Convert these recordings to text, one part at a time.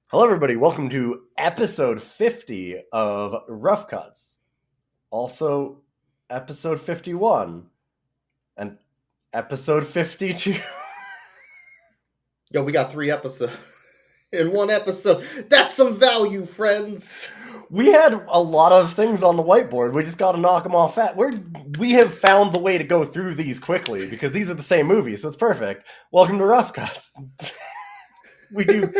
Hello, everybody. Welcome to episode 50 of Rough Cuts. Also, episode 51 and episode 52. Yo, we got 3 episodes in one episode. That's some value, friends. We had a lot of things on the whiteboard. We just got to knock them off. We have found the way to go through these quickly because these are the same movie, so it's perfect. Welcome to Rough Cuts. We do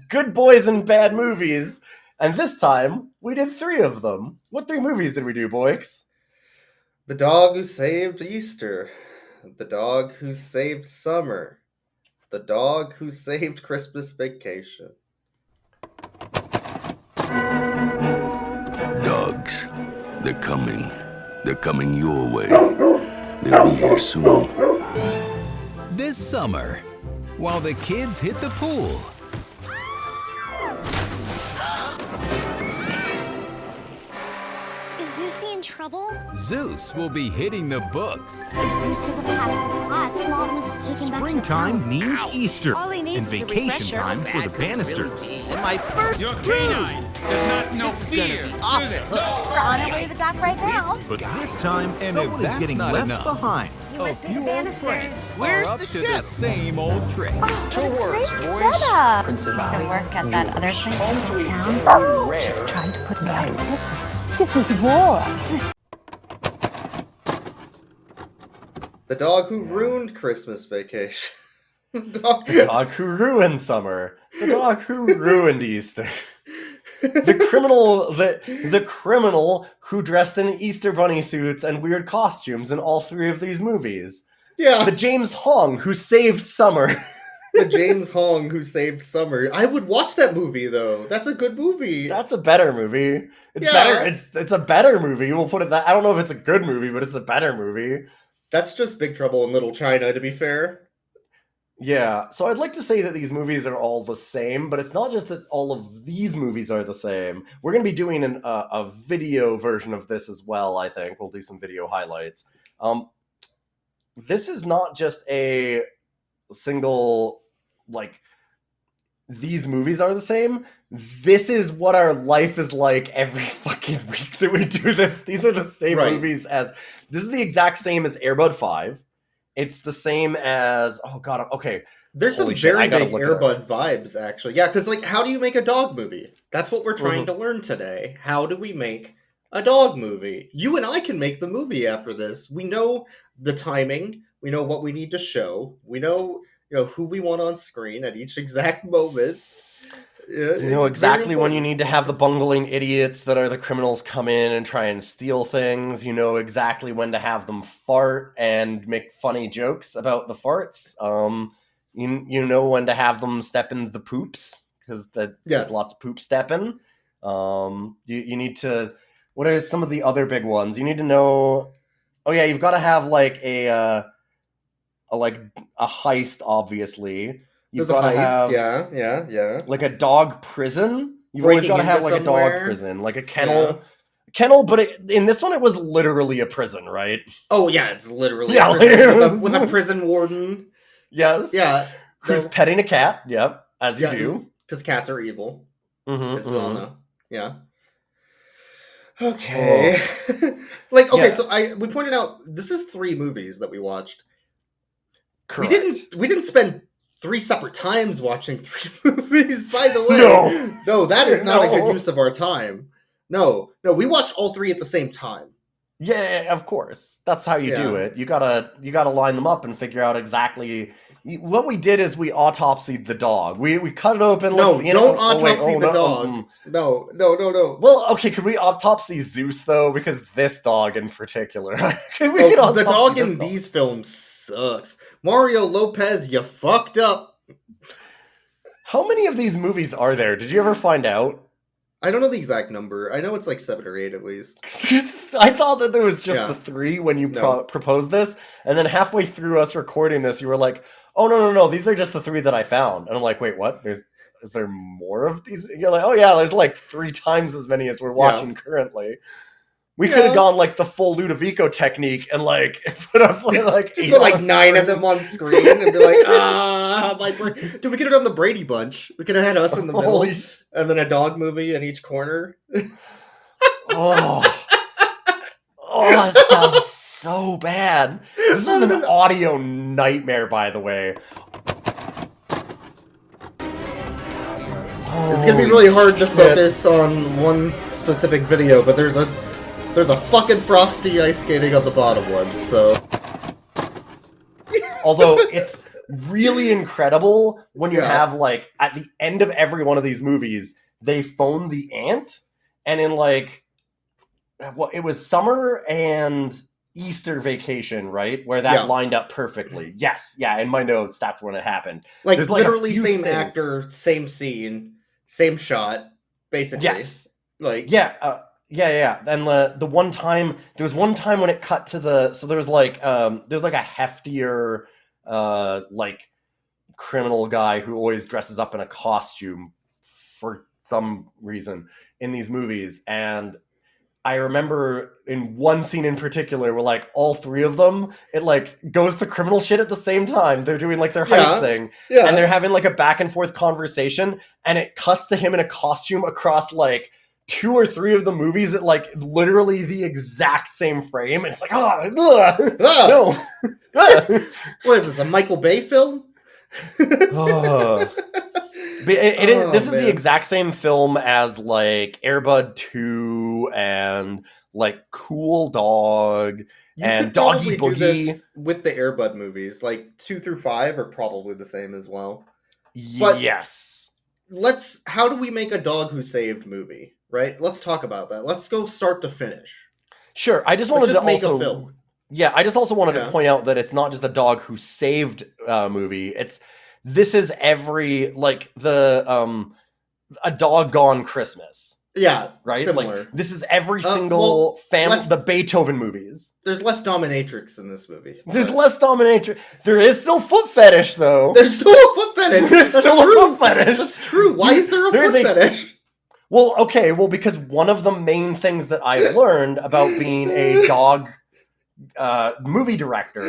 good boys and bad movies, and this time we did 3 of them. What 3 movies did we do, boys? The Dog Who Saved Easter. The Dog Who Saved Summer. The Dog Who Saved Christmas Vacation. Dogs, they're coming. They're coming your way. They'll be here soon. This summer, while the kids hit the pool, Is Zeusy in trouble? Zeus will be hitting the books. If Zeus doesn't pass this class, Mom needs to take him back to Springtime town. means Easter All he and needs is a vacation refresher. time for the Bannisters. And my first Your canine does not know fear, does it? We're on our way to the dock right now. But this time, And someone if is that's getting not left enough, behind. You must be the Bannisters. Where's up to the same old trick. Great setup. Used to work at that other place across town. Just trying to put me out of business. This is war. The Dog Who Ruined Christmas Vacation. The dog who ruined summer. The dog who ruined Easter. The criminal who dressed in Easter bunny suits and weird costumes in all 3 of these movies. Yeah, The James Hong who saved summer. the James Hong Who Saved Summer. I would watch that movie, though. That's a good movie. That's a better movie. It's Yeah. better. It's a better movie. We'll put it that. I don't know if it's a good movie, but it's a better movie. That's just Big Trouble in Little China, to be fair. Yeah, so I'd like to say that these movies are all the same, but it's not just that all of these movies are the same. We're going to be doing a video version of this as well, I think. We'll do some video highlights. This is not just a single, like, these movies are the same. This is what our life is like every fucking week that we do this. These are the same Right. movies as... This is the exact same as Air Bud 5. It's the same as... Oh, God, okay. There's some Holy shit, very I gotta big look it up. Airbud vibes, actually. Yeah, because, like, how do you make a dog movie? That's what we're trying Mm-hmm. to learn today. How do we make a dog movie? You and I can make the movie after this. We know the timing. We know what we need to show. We know, who we want on screen at each exact moment. You know exactly when you need to have the bungling idiots that are the criminals come in and try and steal things. You know exactly when to have them fart and make funny jokes about the farts. You know when to have them step in the poops because there's Yes. lots of poop stepping. You need to. What are some of the other big ones? You need to know. Oh yeah, you've got to have like a heist, obviously. You've There's a got to heist. have Yeah. like a dog prison. You've always Breaking got to have into like a somewhere. dog prison, like a kennel. Kennel, but in this one, it was literally a prison, right? Oh, yeah, it's literally Yeah, a prison like- with a prison warden. Yes. Yeah. Who's petting a cat? Yep, as you Yeah. do. Because cats are evil, Mhm, as we all mhm. know. Yeah. Okay. Okay, Oh. Yeah. so we pointed out this is 3 movies that we watched. Correct. We didn't spend 3 separate times watching 3 movies, by the way. No, that is not a No. good use of our time. No, we watched all 3 at the same time. Yeah, of course. That's how you do Yeah. it. You gotta line them up and figure out exactly. What we did is we autopsied the dog. We cut it open. No, looked- don't oh, wait, autopsy oh, the no, dog. No. Well, okay, could we autopsy Zeus though? Because this dog in particular, could Oh, the autopsy dog this in these films sucks. Mario Lopez, you fucked up. How many of these movies are there? Did you ever find out? I don't know the exact number. I know it's like 7 or 8 at least. I thought that there was just Yeah. the 3 when you No. proposed this, and then halfway through us recording this, you were like, "Oh no, these are just the 3 that I found." And I'm like, "Wait, what? Is there more of these?" You're like, "Oh yeah, there's like 3 times as many as we're watching currently." We could have Yeah. gone like the full Ludovico technique and like put up like Just 8 put like on 9 of screen. them on screen and be like, my brain. Dude, we could have done the Brady Bunch. We could have had us in the middle. Holy sh- and then a dog movie in each corner. Oh. Oh, that sounds so bad. This was an audio nightmare, by the way. It's gonna be really hard to focus on one specific video, but there's a fucking Frosty ice skating on the bottom one, so... Although, it's really incredible when you Yeah. have, like, at the end of every one of these movies, they phone the ant, and in, like, well, it was summer and Easter vacation, right? Where that Yeah. lined up perfectly. Yes, yeah, in my notes, that's when it happened. Like, There's, like, a literally few same things. actor, same scene, same shot, basically. Yes. Like, Yeah, yeah. And the one time, there was one time when it cut to so there's like a heftier, like, criminal guy who always dresses up in a costume for some reason in these movies, and I remember in one scene in particular where, like, all three of them, it, like, goes to criminal shit at the same time. They're doing, like, their heist Yeah. thing, yeah. and they're having, like, a back and forth conversation, and it cuts to him in a costume across, like, 2 or 3 of the movies at, like, literally the exact same frame, and it's like, Ah! no. What is this, a Michael Bay film? Ugh. But it is. Oh, This is the man. exact same film as, like, Air Bud 2 and, like, Cool Dog. You And could probably Doggy do Boogie. this with the Air Bud movies. Like, 2 through 5 are probably the same as well. But- Yes. How do we make a Dog Who Saved movie, right? Let's talk about that. Let's go start to finish. Sure. I just Let's wanted just to make also. a film. Yeah, I just also wanted Yeah. to point out that it's not just a Dog Who Saved movie. This is every, like, A Dog Gone Christmas, Yeah, right? similar. Like, this is every well, single family, let's- the Beethoven movies. There's less dominatrix in this movie. There's but- less dominatrix. There is still foot fetish, though. There's still a foot fetish. There's That's still a true. foot fetish. That's true. Why is there a There's foot a- fetish? Well, okay, because one of the main things that I've learned about being a dog movie director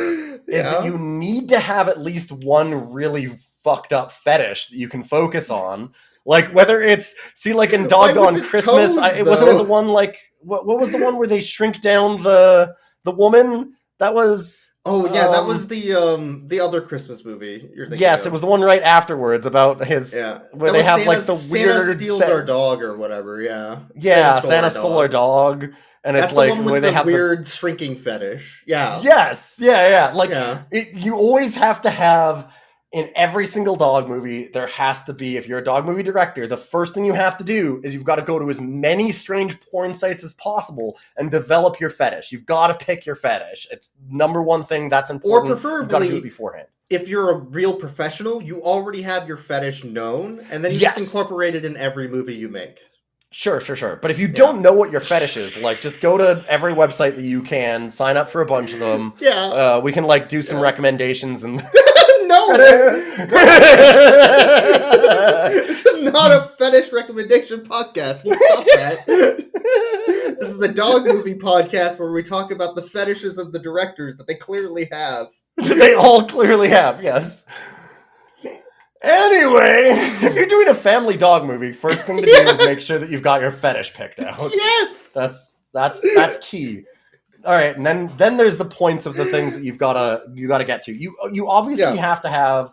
is that Yeah. you need to have at least one really fucked up fetish that you can focus on. Like, whether it's, like in Why was Doggone it Christmas, toes, it wasn't it though? the one, like, what was the one where they shrink down the woman? That was... Oh yeah, that was the other Christmas movie you're thinking Yes, of. it was the one right afterwards about his... Yeah, Where That they was have, like, Santa's- the weird... Santa steals our dog or whatever. Yeah. Yeah, Santa stole our dog. And That's it's like the one with where they the have weird shrinking fetish. Yeah. Yes, yeah. Like, Yeah. you always have to have, in every single dog movie, there has to be, if you're a dog movie director, the first thing you have to do is you've got to go to as many strange porn sites as possible and develop your fetish. You've got to pick your fetish. It's number one thing that's important. You've got to do preferably- it beforehand. If you're a real professional, you already have your fetish known, and then you Yes. just incorporate it in every movie you make. Sure. But if you don't know what your fetish is, like, just go to every website that you can, sign up for a bunch of them. Yeah. We can, like, do some Yeah. recommendations and... No! This is not a fetish recommendation podcast. You stop that. This is a dog movie podcast where we talk about the fetishes of the directors that they clearly have. They all clearly have, yes. Anyway, if you're doing a family dog movie, first thing to do is make sure that you've got your fetish picked out. Yes! That's key. All right, and then there's the points of the things that you gotta get to. You obviously have to have,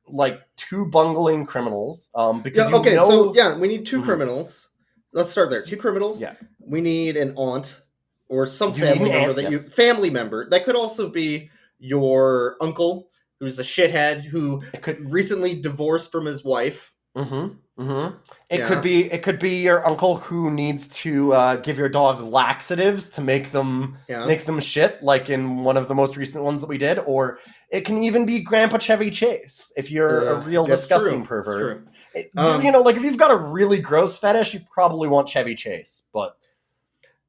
like, 2 bungling criminals, because Yeah, okay, you know... so yeah, we need 2 Mhm. criminals. Let's start there. 2 criminals. Yeah. We need an aunt or some You need family an member aunt, yes. family member. That could also be your uncle, who's a shithead who It could... recently divorced from his wife. It Yeah. could be your uncle who needs to give your dog laxatives to make them shit, like in one of the most recent ones that we did, or it can even be Grandpa Chevy Chase if you're a real That's disgusting true. That's pervert. true. You know, like, if you've got a really gross fetish, you probably want Chevy Chase, but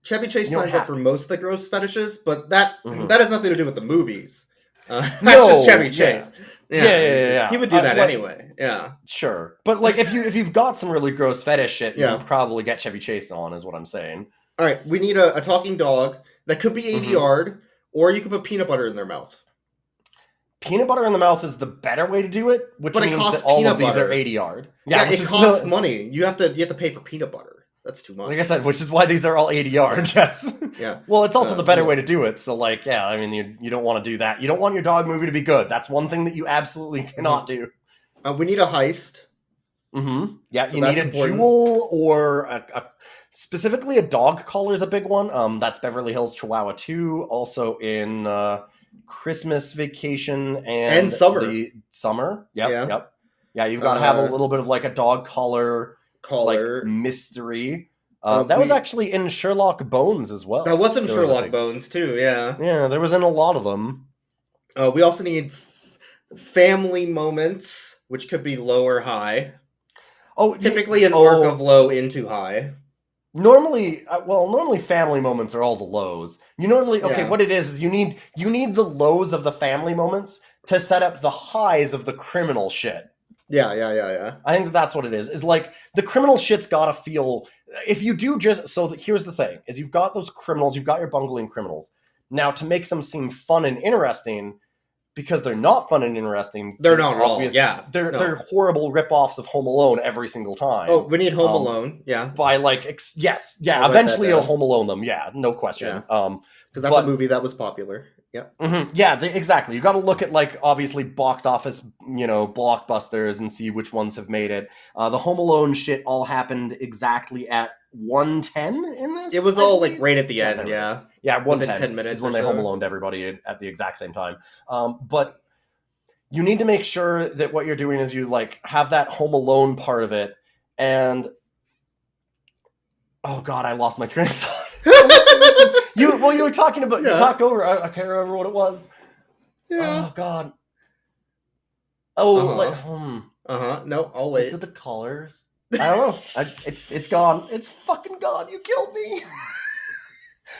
Chevy Chase You don't signs up have for most of the gross fetishes, but that Mhm. that has nothing to do with the movies. That's No, just Chevy yeah. Chase. Yeah. He would do that Like- anyway. Yeah. sure. But, like, if you've got some really gross fetish shit, Yeah. you'll probably get Chevy Chase on, is what I'm saying. All right, we need a talking dog that could be Mhm. ADR'd, or you could put peanut butter in their mouth. peanut butter in the mouth is the better way to do it, which But it means costs that all peanut of these are butter. 80 yard. Yeah, which it is costs money. You have to pay for peanut butter. That's too much. Like I said, which is why these are all 80 yard. Yes. Yeah. Well, it's also the better yeah. way to do it. So, like, yeah, I mean, you don't want to do that. You don't want your dog movie to be good. That's one thing that you absolutely cannot do. We need a heist. Mm-hmm. Yeah, So you need that's a important. jewel or specifically a dog collar is a big one. That's Beverly Hills Chihuahua 2, also in Christmas Vacation And Summer. The summer. Yep, Yeah. yep. Yeah, you've got to have a Uh, little bit of like a dog collar, Collar. like mystery. Uh, That was we- actually in Sherlock Bones as well. That was in There was a Sherlock big- Bones too. Yeah. Yeah, there was in a lot of them. We also need family moments, which could be low or high. Oh, Typically, an oh, arc of low into high. Normally, normally family moments are all the lows. You normally Yeah. what it is you need the lows of the family moments to set up the highs of the criminal shit. Yeah. I think that's what it is. Is like the criminal shit's gotta feel. If you do just here's the thing: is you've got those criminals, you've got your bungling criminals. Now to make them seem fun and interesting, because they're not fun and interesting. They're not at all. obvious- Yeah. They're no. they're horrible rip-offs of Home Alone every single time. Oh, we need Home Um, Alone. Yeah. by like yes, I'll yeah. write that Eventually, you'll down. Home Alone them. Yeah, no question. Because that's but- a movie that was popular. Yep. Yeah, exactly. You got to look at like obviously box office, blockbusters and see which ones have made it. The Home Alone shit all happened exactly at 1:10 in this. It was I all like believe? right at the Yeah, end. there it Yeah. Yeah, within 1:10 10 minutes is when or they so. Home Aloned everybody at the exact same time. But you need to make sure that what you're doing is you like have that Home Alone part of it, and oh god, I lost my train of thought. You were talking about you Yeah. talked over. I can't remember what it was. Yeah. Oh god. Oh, Uh-huh. like No, I'll wait. Did the colors? I don't know. It's gone. It's fucking gone. You killed me.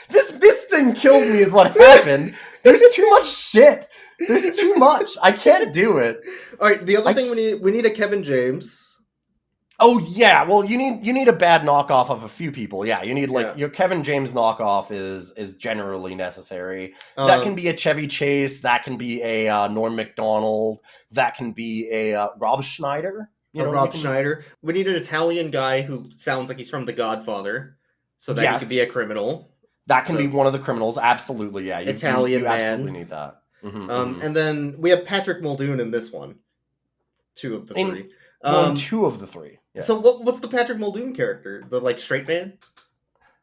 This thing killed me is what happened. There's too much shit. There's too much. I can't do it. All right. The other I thing we need a Kevin James. Oh yeah, well you need a bad knockoff of a few people. Yeah, you need like Yeah. your Kevin James knockoff is generally necessary. That can be a Chevy Chase. That can be a Norm Macdonald. That can be a Rob Schneider. Rob Schneider. We need an Italian guy who sounds like he's from The Godfather, so that he Yes. could be a criminal. That can So- be one of the criminals. Absolutely, yeah. Italian you man. absolutely need that. Mhm. And then we have Patrick Muldoon in this one. Two of the In- three. Well, two of the three. Yes. So what's the Patrick Muldoon character? The like straight man,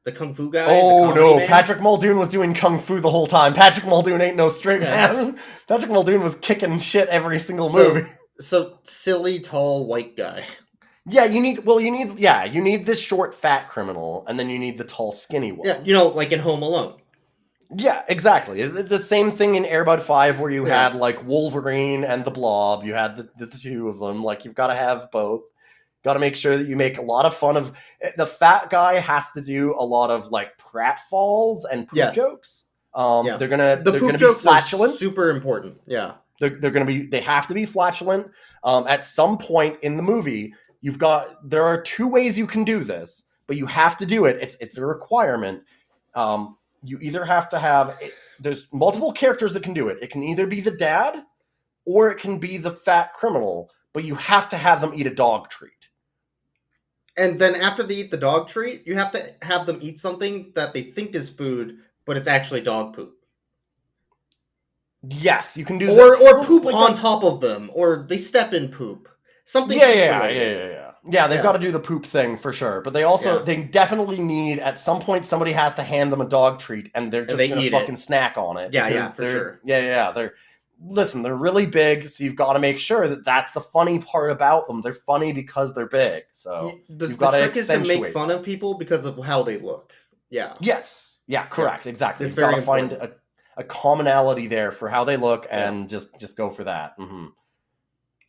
the kung fu guy. Oh the comedy no, man? Patrick Muldoon was doing kung fu the whole time. Patrick Muldoon ain't no straight Yeah. man. Patrick Muldoon was kicking shit every single So- movie. So silly tall white guy. Yeah, you need this short fat criminal, and then you need the tall skinny one. Yeah, like in Home Alone. Yeah, exactly. The same thing in Air Bud 5 where you Yeah. had like Wolverine and the Blob. You had the two of them. Like you've got to have both. Got to make sure that you make a lot of fun of the fat guy. Has to do a lot of like pratfalls and poop Yes. jokes. Yeah. They're gonna The they're poop gonna jokes be flatulent. are super important. Yeah. They have to be flatulent. At some point in the movie, there are two ways you can do this, but you have to do it. It's a requirement. You either have to have there's multiple characters that can do it. It can either be the dad or it can be the fat criminal, but you have to have them eat a dog treat. And then after they eat the dog treat, you have to have them eat something that they think is food, but it's actually dog poop. Yes, you can do Or that. poop Like on the- top of them, or they step in poop. Something Yeah, poop yeah, related. yeah. Yeah, they've Yeah. got to do the poop thing for sure. But they also, Yeah. they definitely need, at some point, somebody has to hand them a dog treat and they're just they going eat to it. fucking snack on it. Yeah, because for they're- sure. Yeah. They're really big, so you've got to make sure that that's the funny part about them. They're funny because they're big. So, The you've gotta trick is to make accentuate fun of people because of how they look. Yeah. yes. Yeah, correct. Exactly. It's You've got very to find important. a commonality there for how they look Yeah. and just go for that. Mm-hmm.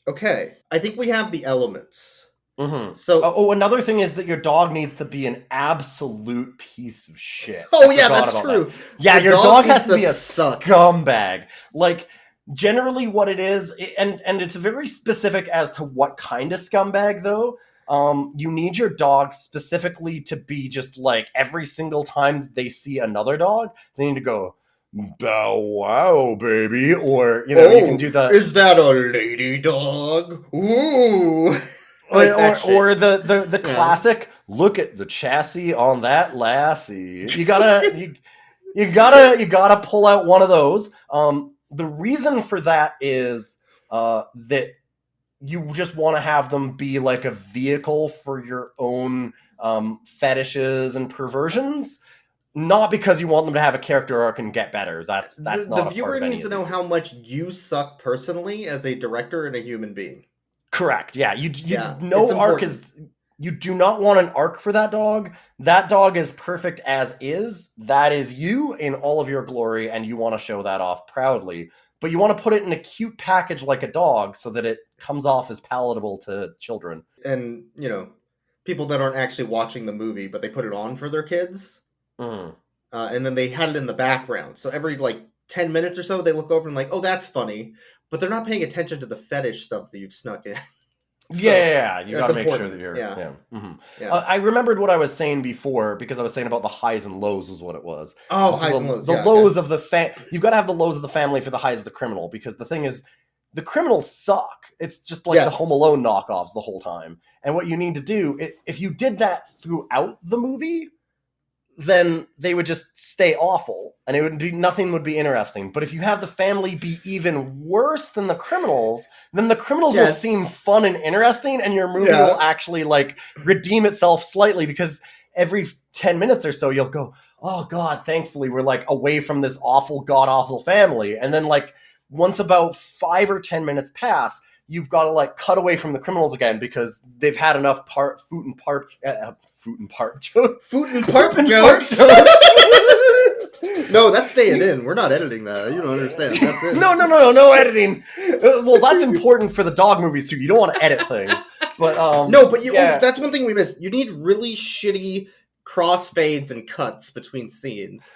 Okay. I think we have the elements. Mm-hmm. So Another thing is that your dog needs to be an absolute piece of shit. Oh I yeah, forgot that's about true. that. Yeah, The your dog dog has needs to be to a suck. scumbag. Like, generally what it is, and it's very specific as to what kind of scumbag, though. You need your dog specifically to be just like, every single time they see another dog, they need to go, bow wow, baby, or you know, you can do the Is that a lady dog? Ooh. Like that shit. or the Yeah. classic. Look at the chassis on that lassie. You gotta pull out one of those. The reason for that is that you just want to have them be like a vehicle for your own fetishes and perversions, not because you want them to have a character arc and get better. That's the not a part viewer of any needs to of know these how movies. much you suck personally as a director and a human being. Correct. Yeah. You Yeah, no it's arc important. is. You do not want an arc for that dog. That dog is perfect as is. That is you in all of your glory, and you want to show that off proudly. But you want to put it in a cute package like a dog so that it comes off as palatable to children. And, you know, people that aren't actually watching the movie, but they put it on for their kids. Mm. And then they had it in the background. So every, like, 10 minutes or so, they look over and like, oh, that's funny. But they're not paying attention to the fetish stuff that you've snuck in. So, Yeah, you that's gotta make sure important. that you're. Yeah. Yeah. Mhm. Yeah. I remembered what I was saying before because I was saying about the highs and lows is what it was. Oh, So highs the, and lows. the yeah, lows of the you've got to have the lows of the family for the highs of the criminal, because the thing is, the criminals suck. It's just like the Yes. Home Alone knockoffs the whole time. And what you need to do, if you did that throughout the movie, then they would just stay awful, and it would be nothing would be interesting. But if you have the family be even worse than the criminals, then the criminals will Yes. seem fun and interesting, and your movie Yeah. will actually like redeem itself slightly, because every 10 minutes or so you'll go, oh god, thankfully we're like away from this awful god-awful family. And then like once about 5 or 10 minutes pass, you've got to like cut away from the criminals again, because they've had enough food and parp jokes. Food and parp and jokes. parp No, that's staying in. We're not editing that. You don't understand. That's it. No editing. Well, that's important for the dog movies too. You don't want to edit things, but No, but you. yeah. Oh, that's one thing we missed. You need really shitty crossfades and cuts between scenes.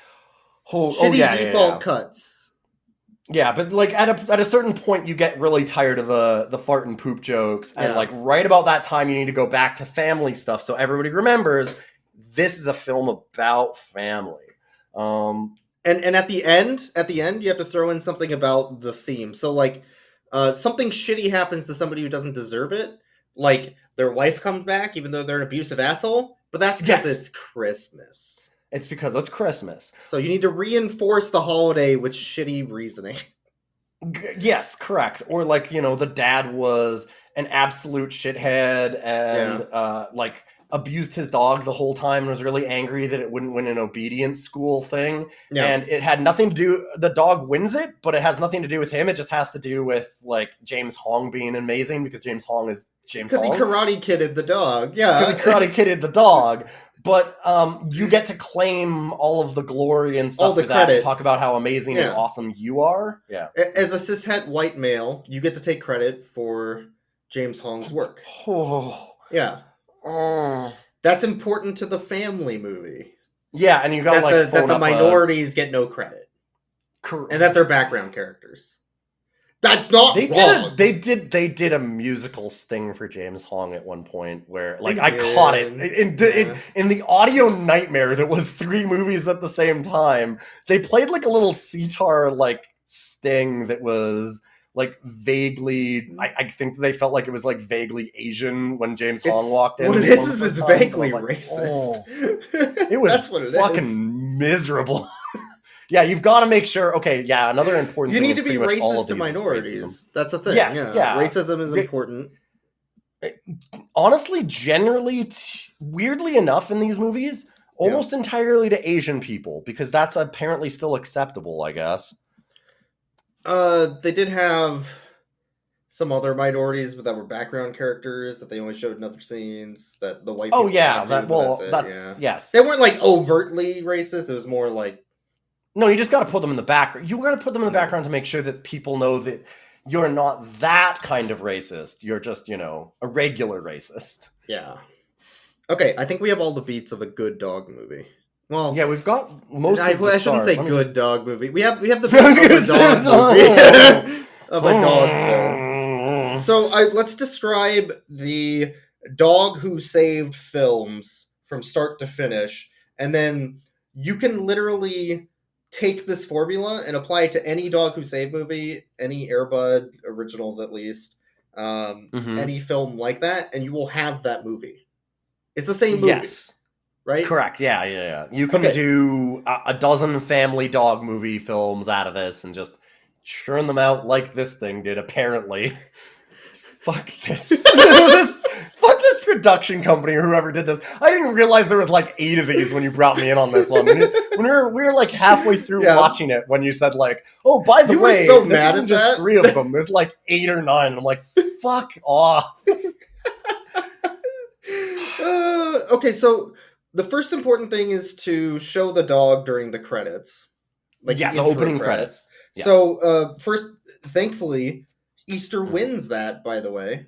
Shitty default cuts. Yeah, but like at a certain point, you get really tired of the fart and poop jokes, and Yeah. like right about that time, you need to go back to family stuff, so everybody remembers this is a film about family. And at the end, you have to throw in something about the theme. So like, something shitty happens to somebody who doesn't deserve it. Like their wife comes back, even though they're an abusive asshole. But that's because Yes. it's Christmas. It's because it's Christmas. So you need to reinforce the holiday with shitty reasoning. Yes, correct. Or like, you know, the dad was an absolute shithead and like abused his dog the whole time and was really angry that it wouldn't win an obedience school thing. Yeah. And it had nothing to do, the dog wins it, but it has nothing to do with him. It just has to do with like James Hong being amazing, because James Hong is James Because Hong. he Karate Kidded the dog. Yeah. Because he Karate Kidded the dog. But you get to claim all of the glory and stuff All the for that, and credit. talk about how amazing and Yeah. awesome you are. Yeah. As a cishet white male, you get to take credit for James Hong's work. Oh. Yeah. That's important to the family movie. Yeah, and you got That, like that phone the up minorities get no credit. a... And that they're background characters. That's not wrong. They did a musical sting for James Hong at one point where like They I caught it did. in the audio nightmare that was 3 movies at the same time. They played like a little sitar like sting that was like vaguely. I think they felt like it was like vaguely Asian when James Hong walked in. What it one of is the it's times, and I vaguely was like, racist. "Oh." It was That's what it fucking is. miserable. Yeah, you've got to make sure. Okay, yeah, another important You thing need to with be pretty much all racist of to these is minorities. racism. That's the thing. Yes, yeah. Racism is important. Honestly, generally, weirdly enough, in these movies, almost entirely to Asian people, because that's apparently still acceptable, I guess. They did have some other minorities, but that were background characters that they only showed in other scenes. That the white. Oh people yeah, had to, that but well, it, that's yeah. yes. They weren't like overtly racist. It was more like No, you just got to put them in the background. You got to put them in the background to make sure that people know that you're not that kind of racist. You're just, you know, a regular racist. yeah. Okay, I think we have all the beats of a good dog movie. Well, Yeah, we've got most. I of the shouldn't stars. say Let me good just- dog movie. We have the I was beats of a gonna dog say- movie of a dog film. So let's describe the Dog Who Saved films from start to finish, and then you can literally take this formula and apply it to any Dog Who Saved movie, any Air Bud originals at least, any film like that, and you will have that movie. It's the same movie. Yes. Right? Correct. Yeah. You can do a dozen family dog movie films out of this and just churn them out like this thing did, apparently. Fuck this. Fuck this production company or whoever did this. I didn't realize there was like 8 of these when you brought me in on this one. When we were like halfway through watching it when you said like, oh, by the way, so this mad isn't at just that. 3 of them. There's like 8 or 9. And I'm like, fuck off. Okay, so the first important thing is to show the dog during the credits. The intro opening credits. Yes. So, first, thankfully, Easter wins that, by the way,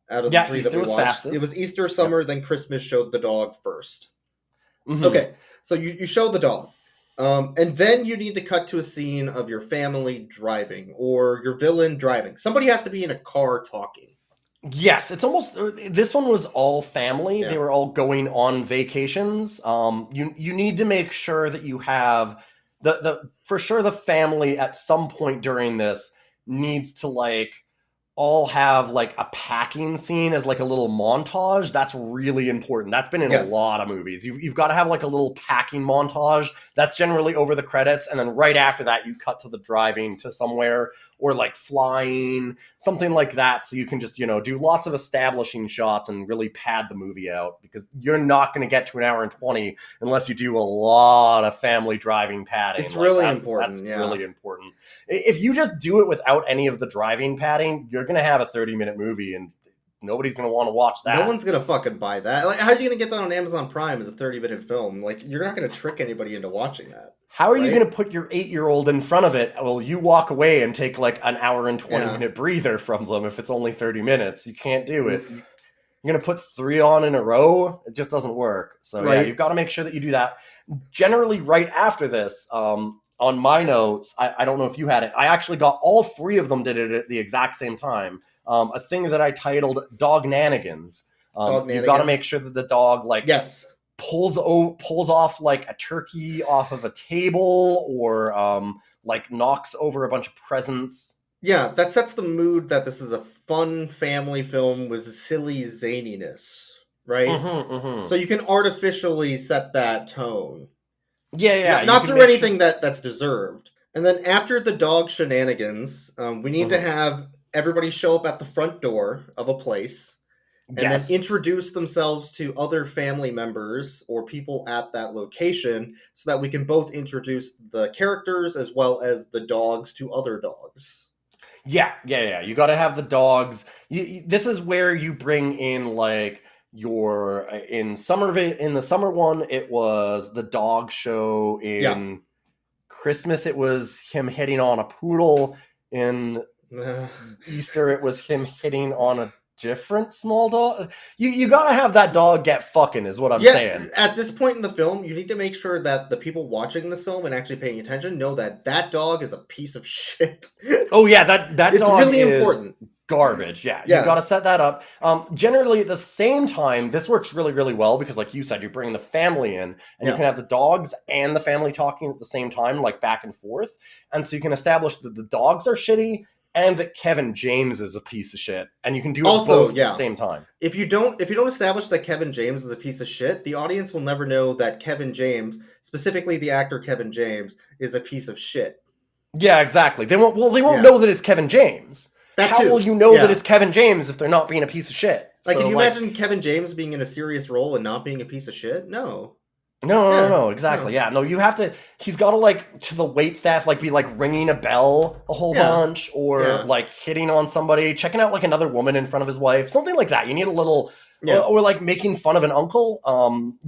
out of the 3 Easter that we was watched. fastest. It was Easter, summer, then Christmas showed the dog first. Mhm. Okay, so you show the dog. And then you need to cut to a scene of your family driving, or your villain driving. Somebody has to be in a car talking. Yes, it's almost. This one was all family. Yeah. They were all going on vacations. You need to make sure that you have for sure the family at some point during this needs to like all have like a packing scene as like a little montage. That's really important. That's been in a lot of movies. You've got to have like a little packing montage. That's generally over the credits, and then right after that you cut to the driving to somewhere or like flying, something like that, so you can just, do lots of establishing shots and really pad the movie out, because you're not going to get to an hour and 20 unless you do a lot of family driving padding. It's really important. That's yeah. really important. If you just do it without any of the driving padding, you're going to have a 30-minute movie and nobody's going to want to watch that. No one's going to fucking buy that. Like, how are you going to get that on Amazon Prime as a 30-minute film? Like, you're not going to trick anybody into watching that. How are you going to put your 8-year-old in front of it? Well, you walk away and take like an hour and 20-minute breather from them if it's only 30 minutes. You can't do it. You're going to put 3 on in a row? It just doesn't work. So yeah, you've got to make sure that you do that. Generally, right after this, on my notes, I don't know if you had it. I actually got all 3 of them did it at the exact same time. A thing that I titled Dog Nanigans. You've got to make sure that the dog pulls off like a turkey off of a table, or like knocks over a bunch of presents. Yeah, that sets the mood that this is a fun family film with silly zaniness, right? So you can artificially set that tone. Yeah. Not through anything that's deserved. And then after the dog shenanigans, we need to have everybody show up at the front door of a place. And then introduce themselves to other family members or people at that location, so that we can both introduce the characters as well as the dogs to other dogs. Yeah. You got to have the dogs. This is where you bring in like in the summer one, it was the dog show. In Christmas, it was him hitting on a poodle. In Easter, it was him hitting on a different small dog. You gotta have that dog get fucking, is what I'm saying. At this point in the film, you need to make sure that the people watching this film and actually paying attention know that dog is a piece of shit. Oh yeah, that it's dog really is important. Garbage. Yeah, you gotta set that up. Generally at the same time, this works really, really well because, like you said, you bring the family in and you can have the dogs and the family talking at the same time, like back and forth, and so you can establish that the dogs are shitty and that Kevin James is a piece of shit, and you can do it both at the same time. If you don't establish that Kevin James is a piece of shit, the audience will never know that Kevin James, specifically the actor Kevin James, is a piece of shit. Yeah, exactly. They won't know that it's Kevin James. How will you know that it's Kevin James if they're not being a piece of shit? Like, can you imagine Kevin James being in a serious role and not being a piece of shit? No. No, exactly. Yeah, no, you have to. He's got to, like, to the wait staff, like, be like ringing a bell a whole bunch, or like hitting on somebody, checking out like another woman in front of his wife, something like that. You need a little, or like making fun of an uncle,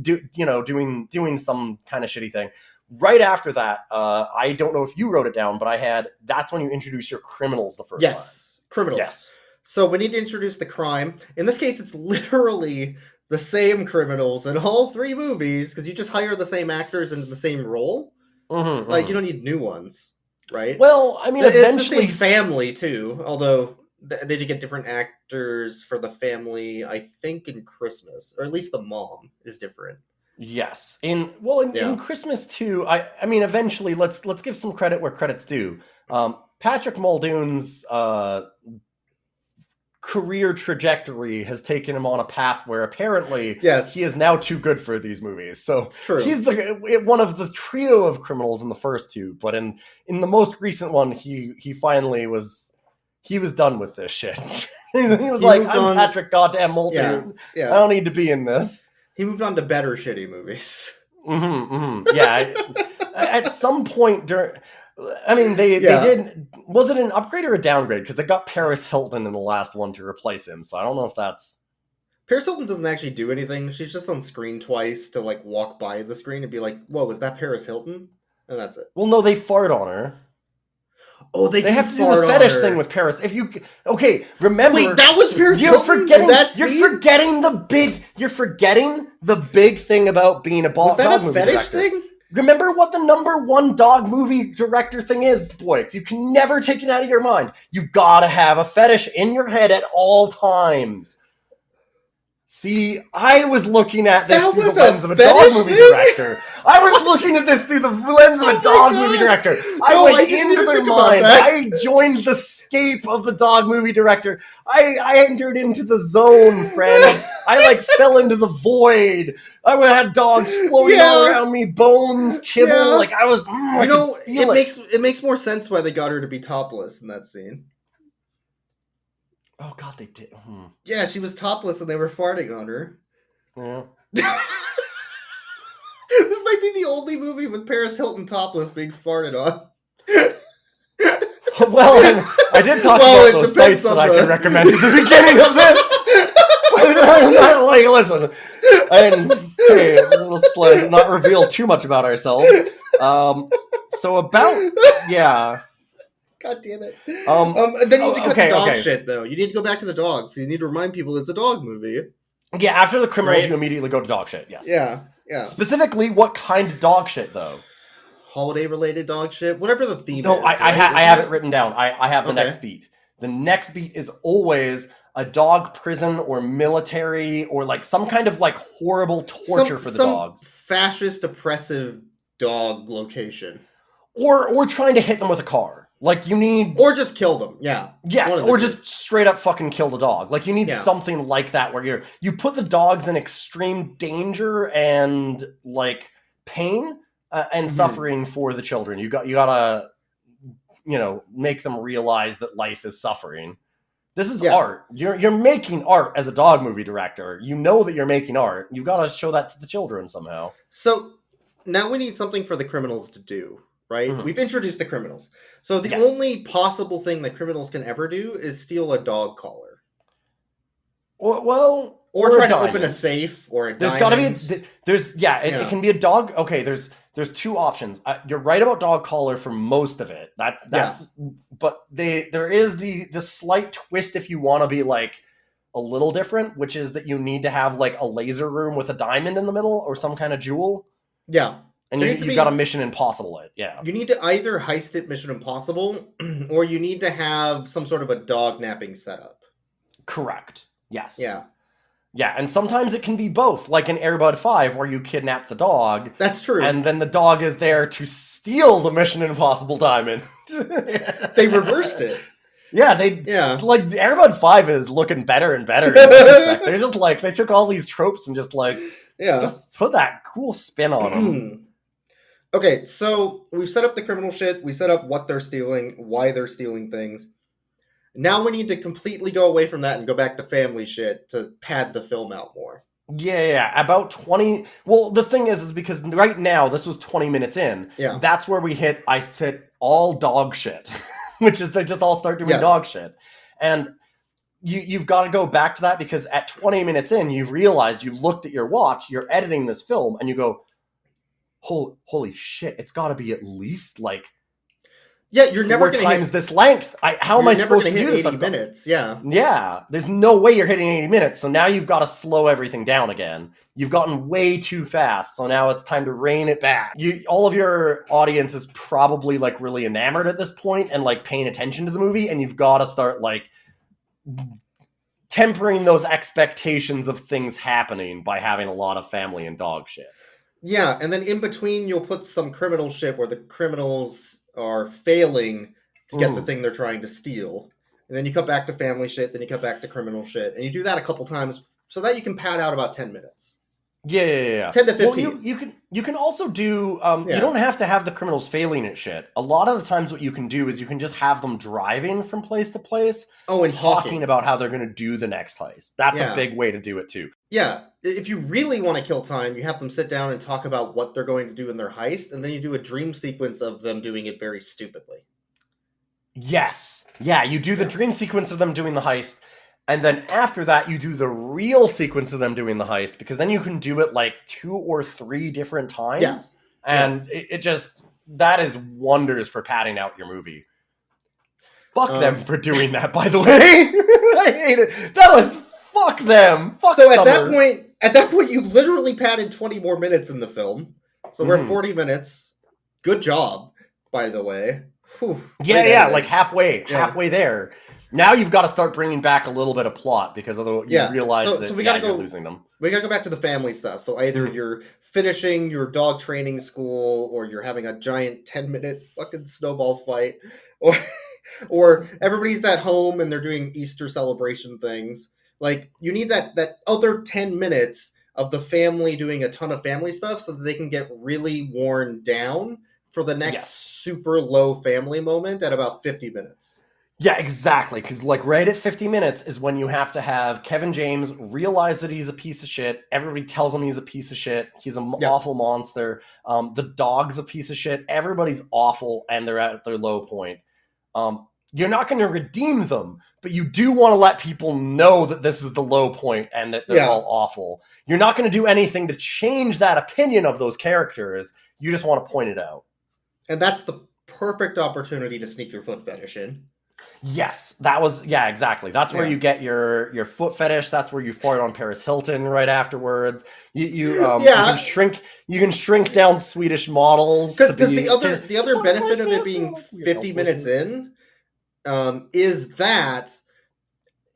doing some kind of shitty thing. Right after that, I don't know if you wrote it down, but that's when you introduce your criminals the first time. Yes, criminals. Yes. So we need to introduce the crime. In this case, it's literally the same criminals in all 3 movies, because you just hire the same actors into the same role. Like, you don't need new ones, right? Well, I mean, eventually... It's the same family, too, although they did get different actors for the family, I think, in Christmas. Or at least the mom is different. Yes. In Christmas 2, I mean, eventually, let's give some credit where credit's due. Patrick Muldoon's career trajectory has taken him on a path where apparently he is now too good for these movies. So he's one of the trio of criminals in the first two, but in the most recent one, he finally was done with this shit. he was like, I'm Patrick goddamn Muldoon. I don't need to be in this. He moved on to better shitty movies. Yeah. At some point during... I mean, they did... Was it an upgrade or a downgrade? Because they got Paris Hilton in the last one to replace him, so I don't know if that's... Paris Hilton doesn't actually do anything. She's just on screen twice to, like, walk by the screen and be like, whoa, was that Paris Hilton? And that's it. Well, no, they fart on her. Oh, they have to do the fetish thing with Paris. If you... Okay, remember... Wait, that was Paris Hilton? You're forgetting the big thing about being a dog movie director. Was that a fetish thing? Remember what the #1 dog movie director thing is, boys. You can never take it out of your mind. You gotta have a fetish in your head at all times. See, I was looking at this through the lens of a dog movie director. I was looking at this through the lens of a dog movie director. I went into their mind. I joined the scape of the dog movie director. I entered into the zone, friend. I fell into the void. I had dogs floating all around me, bones, kibble. Yeah. Like I was. It makes more sense why they got her to be topless in that scene. Oh God, they did. Yeah, she was topless and they were farting on her. Yeah. This might be the only movie with Paris Hilton topless being farted on. Well, I did talk about those sites that I can recommend at the beginning of this. Listen, and hey, let's not reveal too much about ourselves. God damn it. And then you need to cut the dog shit, though. You need to go back to the dogs. You need to remind people it's a dog movie. Yeah, after the criminals, you immediately go to dog shit, yes. Yeah. Specifically, what kind of dog shit, though? Holiday-related dog shit? Whatever the theme is. No, I have it written down. I have the next beat. The next beat is always a dog prison or military or some kind of horrible torture for the dogs. Fascist, oppressive dog location. Or trying to hit them with a car. Or just kill them, yeah. Yes, or just straight up fucking kill the dog. You need something like that where you put the dogs in extreme danger and, pain and suffering for the children. You gotta, make them realize that life is suffering. This is art. You're making art as a dog movie director. You know that you're making art. You've got to show that to the children somehow. So, now we need something for the criminals to do. Right? Mm-hmm. We've introduced the criminals. So the only possible thing that criminals can ever do is steal a dog collar. Well, or try to open a safe or a There's diamond. Gotta be it can be a dog. Okay, there's two options. You're right about dog collar for most of it. But there is the slight twist if you want to be a little different, which is that you need to have a laser room with a diamond in the middle or some kind of jewel. Yeah. And you've got a Mission Impossible it, yeah. You need to either heist it Mission Impossible, or you need to have some sort of a dog napping setup. Correct. Yes. Yeah. Yeah, and sometimes it can be both, like in Air Bud 5, where you kidnap the dog. That's true. And then the dog is there to steal the Mission Impossible diamond. They reversed it. Yeah, it's Air Bud 5 is looking better and better in that respect. They're just they took all these tropes and just put that cool spin on them. Okay, so we've set up the criminal shit. We set up what they're stealing, why they're stealing things. Now we need to completely go away from that and go back to family shit to pad the film out more. Yeah, about 20... Well, the thing is because right now, this was 20 minutes in. Yeah. That's where I hit all dog shit, which is they just all start doing dog shit. And you've got to go back to that because at 20 minutes in, you've realized, you've looked at your watch, you're editing this film, and you go... Holy shit! It's got to be at least you're never going to hit this length. How am I supposed to do this? 80 minutes. Yeah. There's no way you're hitting 80 minutes. So now you've got to slow everything down again. You've gotten way too fast. So now it's time to rein it back. All of your audience is probably really enamored at this point and paying attention to the movie, and you've got to start tempering those expectations of things happening by having a lot of family and dog shit. Yeah, and then in between you'll put some criminal shit where the criminals are failing to get the thing they're trying to steal. And then you cut back to family shit, then you cut back to criminal shit. And you do that a couple times so that you can pad out about 10 minutes. Yeah. 10 to 15. Well, you can also do, Yeah. you don't have to have the criminals failing at shit. A lot of the times what you can do is you can just have them driving from place to place. Oh, and talking about how they're going to do the next heist. That's Yeah. a big way to do it too. Yeah, if you really want to kill time, you have them sit down and talk about what they're going to do in their heist, and then you do a dream sequence of them doing it very stupidly. Yes. Yeah, you do the dream sequence of them doing the heist, and then after that, you do the real sequence of them doing the heist, because then you can do it like 2 or 3 different times. Yeah. And it just, that is wonders for padding out your movie. Fuck them for doing that, by the way. I hate it. That was, fuck them. Fuck So Summer. at that point, you literally padded 20 more minutes in the film. So we're 40 minutes. Good job, by the way. Whew, Yeah, like halfway there. Now you've got to start bringing back a little bit of plot because otherwise you realize that we gotta you're go, losing them. We gotta go back to the family stuff. So either you're finishing your dog training school, or you're having a giant 10-minute fucking snowball fight, or everybody's at home and they're doing Easter celebration things. Like, you need that other 10 minutes of the family doing a ton of family stuff so that they can get really worn down for the next super low family moment at about 50 minutes. Yeah, exactly. Because like right at 50 minutes is when you have to have Kevin James realize that he's a piece of shit. Everybody tells him he's a piece of shit. He's an awful monster. The dog's a piece of shit. Everybody's awful and they're at their low point. You're not going to redeem them, but you do want to let people know that this is the low point and that they're all awful. You're not going to do anything to change that opinion of those characters. You just want to point it out. And that's the perfect opportunity to sneak your foot fetish in. Yes, that was, exactly. That's where you get your foot fetish. That's where you fart on Paris Hilton right afterwards. You can shrink down Swedish models. Because the other benefit of it being 50 minutes in is that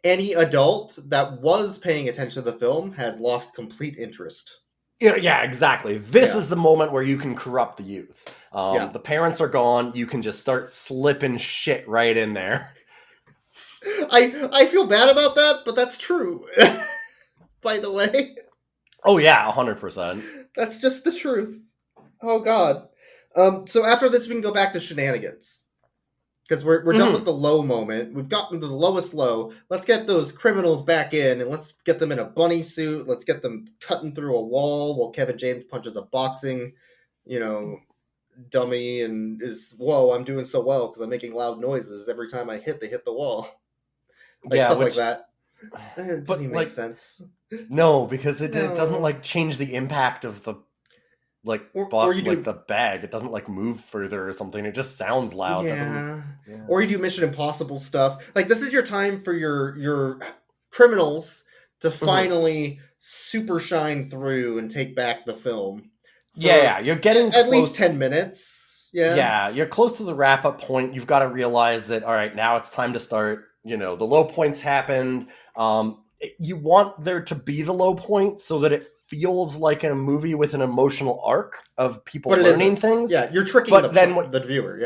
any adult that was paying attention to the film has lost complete interest. Yeah, exactly. This is the moment where you can corrupt the youth. The parents are gone. You can just start slipping shit right in there. I feel bad about that, but that's true. By the way. Oh yeah, 100%. That's just the truth. Oh god. So after this, we can go back to shenanigans. Because we're done with the low moment. We've gotten to the lowest low. Let's get those criminals back in, and let's get them in a bunny suit. Let's get them cutting through a wall while Kevin James punches a boxing, dummy and is, whoa, I'm doing so well because I'm making loud noises. Every time I hit, they hit the wall. Stuff like that. It doesn't make sense. No, because it doesn't change the impact of the the bag. It doesn't move further or something. It just sounds loud. Yeah. Or you do Mission Impossible stuff. This is your time for your criminals to finally super shine through and take back the film. You're getting at least 10 minutes. Yeah, you're close to the wrap-up point. You've got to realize that, all right, now it's time to start. The low points happened. You want there to be the low point so that it feels like a movie with an emotional arc of people learning things. Yeah, you're tricking the viewer,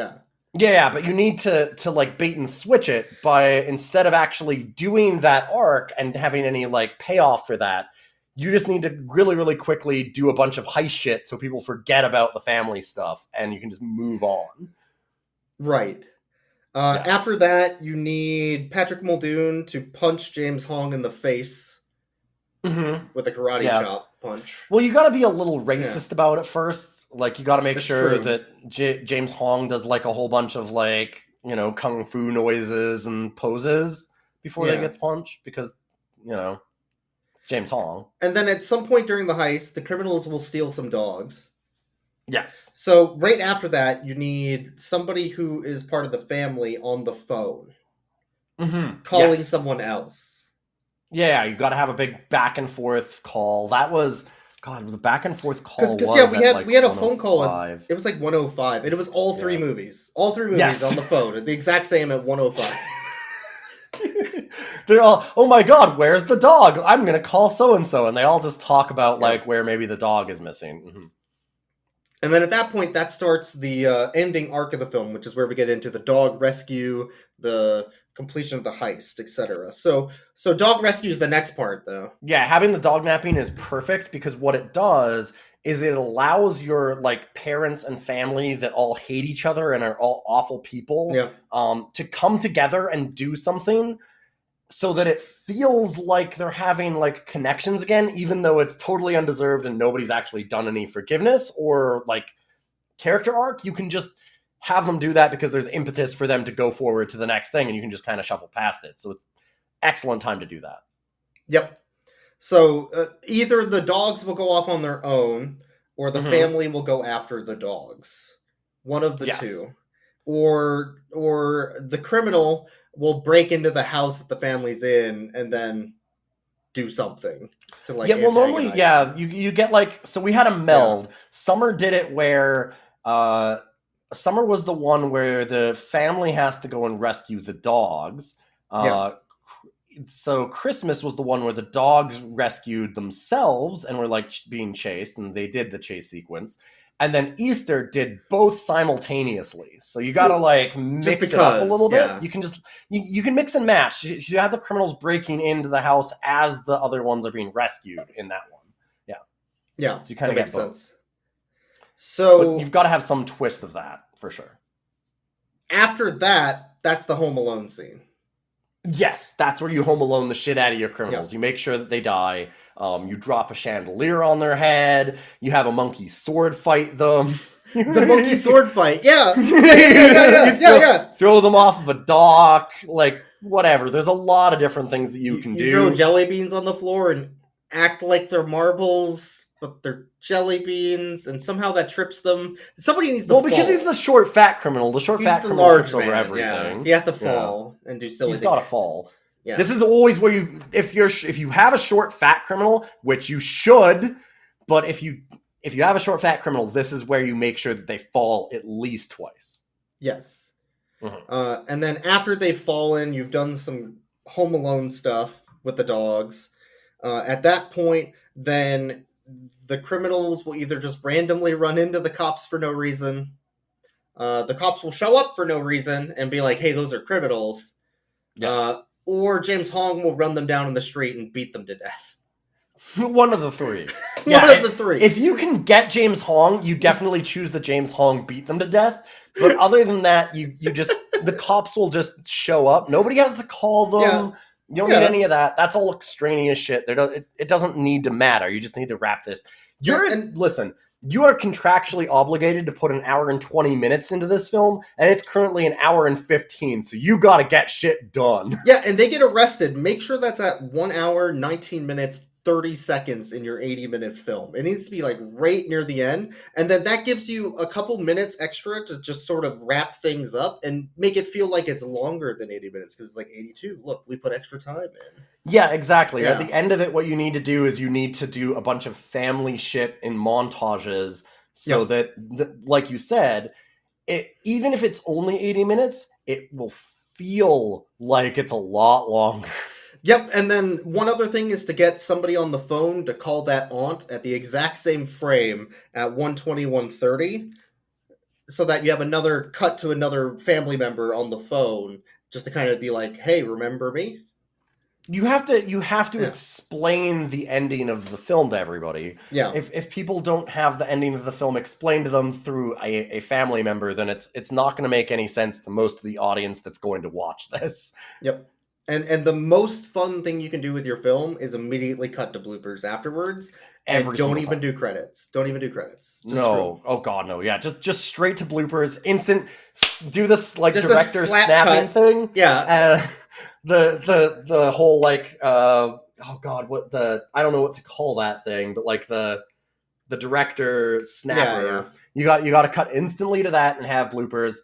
Yeah, but you need to bait and switch it by, instead of actually doing that arc and having any payoff for that, you just need to really, really quickly do a bunch of heist shit so people forget about the family stuff and you can just move on. Right. After that, you need Patrick Muldoon to punch James Hong in the face with a karate chop punch. Well, you got to be a little racist about it first. You got to make sure that James Hong does a whole bunch of kung fu noises and poses before they get punched because it's James Hong. And then at some point during the heist, the criminals will steal some dogs. Yes. So right after that, you need somebody who is part of the family on the phone, calling someone else. Yeah, you got to have a big back and forth call. That was the back and forth call. Because we had a phone call. It was 105, and it was all three movies. All three movies on the phone at the exact same at 105. They're all, oh my god, where's the dog? I'm gonna call so and so, and they all just talk about like where maybe the dog is missing. Mm-hmm. And then at that point, that starts the ending arc of the film, which is where we get into the dog rescue, the completion of the heist, etc. So dog rescue is the next part, though. Yeah, having the dog napping is perfect because what it does is it allows your like parents and family that all hate each other and are all awful people to come together and do something so that it feels like they're having like connections again, even though it's totally undeserved and nobody's actually done any forgiveness or like character arc. You can just have them do that because there's impetus for them to go forward to the next thing, and you can just kind of shuffle past it. So it's excellent time to do that. Yep. So either the dogs will go off on their own, or the family will go after the dogs. One of the two. Or the criminal will break into the house that the family's in and then do something to like normally you get like, so we had a meld. Summer did it where Summer was the one where the family has to go and rescue the dogs. So Christmas was the one where the dogs rescued themselves and were like being chased, and they did the chase sequence. And then Easter did both simultaneously. So you gotta like mix it up a little bit. You can just you can mix and match. You have the criminals breaking into the house as the other ones are being rescued in that one. Yeah. So you kind of get both. Sense. So but you've got to have some twist of that for sure. After that, that's the Home Alone scene. Yes, that's where you Home Alone the shit out of your criminals. You make sure that they die. You drop a chandelier on their head. You have a monkey sword fight them. The monkey sword fight, yeah. Throw them off of a dock, like whatever. There's a lot of different things that you can do. You throw jelly beans on the floor and act like they're marbles, but they're jelly beans, and somehow that trips them. Somebody needs to fall. Well, because he's the short, fat criminal. The short, fat criminal trips over everything. Yeah. He has to fall and do silly things. He's got to fall. Yeah. This is always where you, if you have a short, fat criminal, which you should, but if you have a short, fat criminal, this is where you make sure that they fall at least twice. Yes. And then after they've fallen, you've done some Home Alone stuff with the dogs. At that point, then the criminals will either just randomly run into the cops for no reason. The cops will show up for no reason and be like, hey, those are criminals. Yes. Or James Hong will run them down in the street and beat them to death. One of the three. One of the three. If you can get James Hong, you definitely choose the James Hong beat them to death. But other than that, you just the cops will just show up. Nobody has to call them. Yeah. You don't need any of that. That's all extraneous shit. It doesn't need to matter. You just need to wrap this. Listen, you are contractually obligated to put 1 hour and 20 minutes into this film, and it's currently 1 hour and 15, so you gotta get shit done. Yeah, and they get arrested. Make sure that's at 1 hour, 19 minutes, 30 seconds in your 80-minute film. It needs to be like right near the end, and then that gives you a couple minutes extra to just sort of wrap things up and make it feel like it's longer than 80 minutes, because it's like 82. Look, we put extra time in. Yeah, exactly. Yeah. At the end of it, what you need to do is you need to do a bunch of family shit in montages so that, like you said, even if it's only 80 minutes, it will feel like it's a lot longer. Yep, and then one other thing is to get somebody on the phone to call that aunt at the exact same frame at 1:20, 1:30, so that you have another cut to another family member on the phone, just to kind of be like, hey, remember me? You have to explain the ending of the film to everybody. Yeah. If people don't have the ending of the film explained to them through a family member, then it's not going to make any sense to most of the audience that's going to watch this. Yep. And the most fun thing you can do with your film is immediately cut to bloopers afterwards. And don't even do credits. Don't even do credits. No. Oh god, no. Yeah, just straight to bloopers. Instant. Do this like just director snapping thing. Yeah. The whole like oh god, I don't know what to call that thing, but like the director snapper. Yeah. You got to cut instantly to that and have bloopers.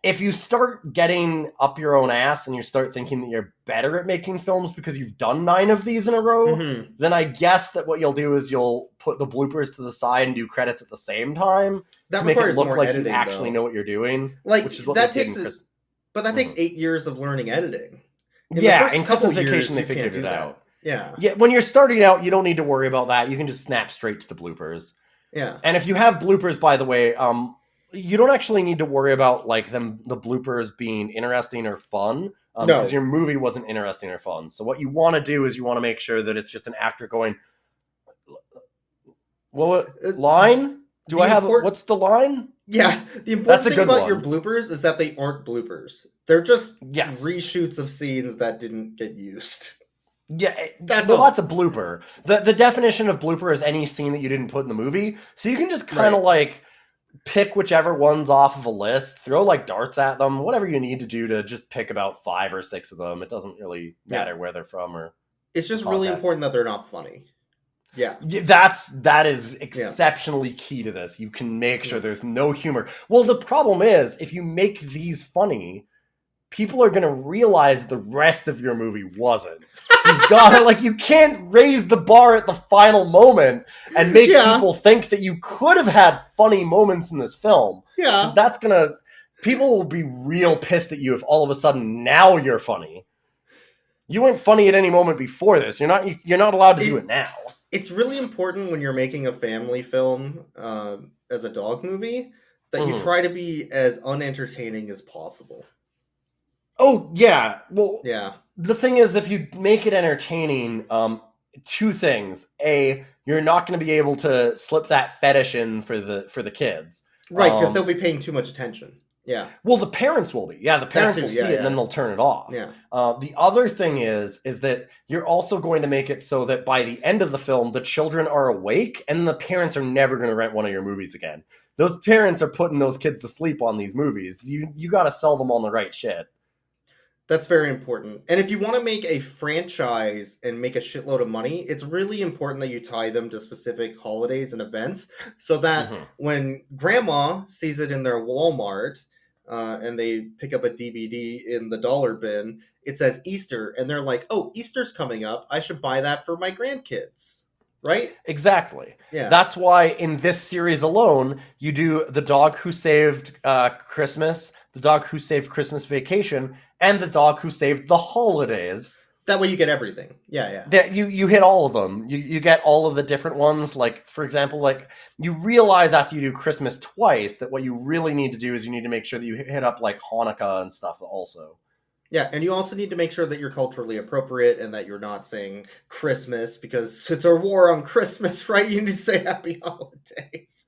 If you start getting up your own ass and you start thinking that you're better at making films because you've done 9 of these in a row, then I guess that what you'll do is you'll put the bloopers to the side and do credits at the same time to make it look like you actually know what you're doing. Like which is what that takes. But that takes 8 years of learning editing. In the Yeah, first in couple Christmas years, Vacation, they you can't figured do it that. out. Yeah. Yeah, when you're starting out, you don't need to worry about that. You can just snap straight to the bloopers. Yeah. And if you have bloopers, by the way, you don't actually need to worry about like the bloopers being interesting or fun, No. because your movie wasn't interesting or fun. So what you want to do is you want to make sure that it's just an actor going, well, line? Do the I have import- what's the line? Yeah. The important That's a thing good about your one. bloopers is that they aren't bloopers. They're just Yes. reshoots of scenes that didn't get used. Yeah, That's well, all. that's a blooper. The definition of blooper is any scene that you didn't put in the movie. So you can just kind of Right. like pick whichever ones off of a list, throw like darts at them, whatever you need to do to just pick about 5 or 6 of them. It doesn't really matter where they're from or It's just really context. important that they're not funny. Yeah. Yeah, that is exceptionally key to this. You can make sure there's no humor. Well, the problem is if you make these funny, people are going to realize the rest of your movie wasn't. So you've got to, like, you can't raise the bar at the final moment and make people think that you could have had funny moments in this film. Yeah. 'Cause that's going to, people will be real pissed at you if all of a sudden now you're funny. You weren't funny at any moment before this. You're not allowed to do it now. It's really important when you're making a family film as a dog movie that you try to be as unentertaining as possible. Oh, yeah. Well, Yeah. the thing is, if you make it entertaining, 2 things. A, you're not going to be able to slip that fetish in for the kids. Right, because they'll be paying too much attention. Yeah. Well, the parents will be. Yeah, the parents will see it and then they'll turn it off. Yeah. The other thing is that you're also going to make it so that by the end of the film, the children are awake and the parents are never going to rent one of your movies again. Those parents are putting those kids to sleep on these movies. You got to sell them on the right shit. That's very important. And if you want to make a franchise and make a shitload of money, it's really important that you tie them to specific holidays and events so that when grandma sees it in their Walmart and they pick up a DVD in the dollar bin, it says Easter and they're like, oh, Easter's coming up. I should buy that for my grandkids. Right? Exactly. Yeah. That's why in this series alone, you do The Dog Who Saved Christmas, The Dog Who Saved Christmas Vacation, and The Dog Who Saved the Holidays. That way you get everything. Yeah, yeah. That you hit all of them. You get all of the different ones. Like, for example, like you realize after you do Christmas twice that what you really need to do is you need to make sure that you hit up like Hanukkah and stuff also. Yeah, and you also need to make sure that you're culturally appropriate and that you're not saying Christmas because it's a war on Christmas, right? You need to say Happy Holidays.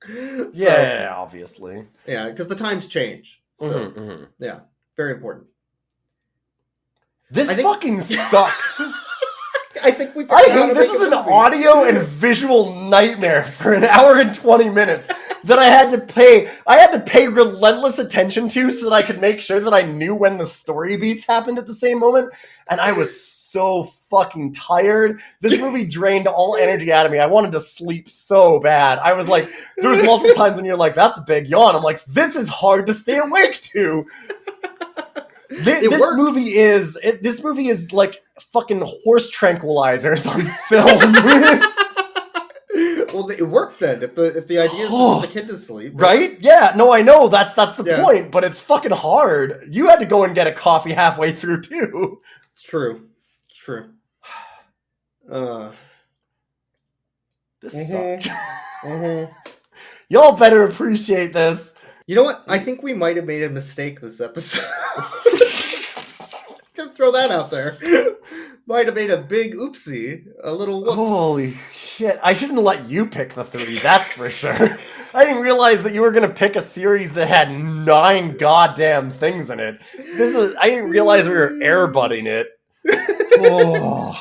Yeah, obviously. Yeah, because the times change. So, yeah, very important. This fucking sucked. I think we. I hate this is an audio and visual nightmare for an hour and 20 minutes that I had to pay relentless attention to so that I could make sure that I knew when the story beats happened at the same moment. And I was so fucking tired. This movie drained all energy out of me. I wanted to sleep so bad. I was like, there was multiple times when you're like, that's a big yawn. I'm like, this is hard to stay awake to. This movie is like fucking horse tranquilizers on film. Well, it worked then. If the idea is to put the kid to sleep, right? Yeah, no, I know that's the point, but it's fucking hard. You had to go and get a coffee halfway through too. It's true. It's true. This sucked. Y'all better appreciate this. You know what? I think we might have made a mistake this episode. Can throw that out there. Might have made a big oopsie. A little whoops. Holy shit. I shouldn't let you pick the 3, that's for sure. I didn't realize that you were going to pick a series that had 9 goddamn things in it. I didn't realize we were airbutting it. Oh.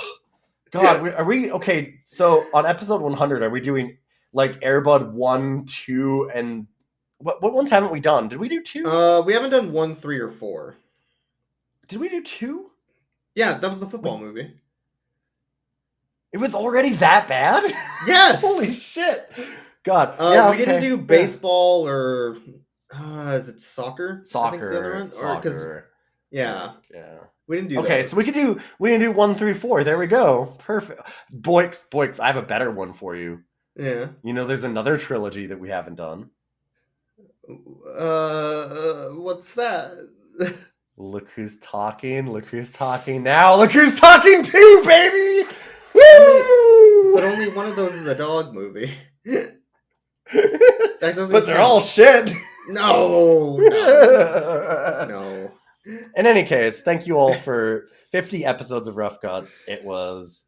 God, are we... Okay, so on episode 100, are we doing like Airbud 1, 2, and... What ones haven't we done? Did we do 2? We haven't done 1, 3, or 4. Did we do 2? Yeah, that was the football movie. It was already that bad? Yes! Holy shit. God. We didn't do baseball or... is it soccer? I think it's the other one. Soccer. Yeah. Yeah. We didn't do that. Okay, so we can do 1, 3, 4. There we go. Perfect. Boix, I have a better one for you. Yeah. You know, there's another trilogy that we haven't done. What's that? Look who's talking. Look who's talking now. Look who's talking too, baby! Woo! But only one of those is a dog movie. That doesn't But they're count. all shit. No. No. In any case, thank you all for 50 episodes of Rough Cuts. It was,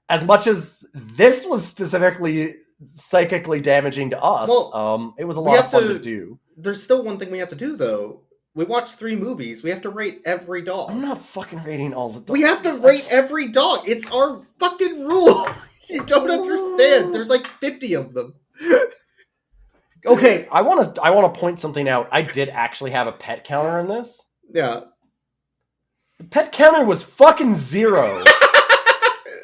as much as this was specifically psychically damaging to us, Well, it was a we lot of have fun to- to do. There's still one thing we have to do, though. We watched 3 movies. We have to rate every dog. I'm not fucking rating all the dogs. We have to rate every dog. It's our fucking rule. You don't understand. There's like 50 of them. Okay, I want to point something out. I did actually have a pet counter in this. Yeah. The pet counter was fucking 0.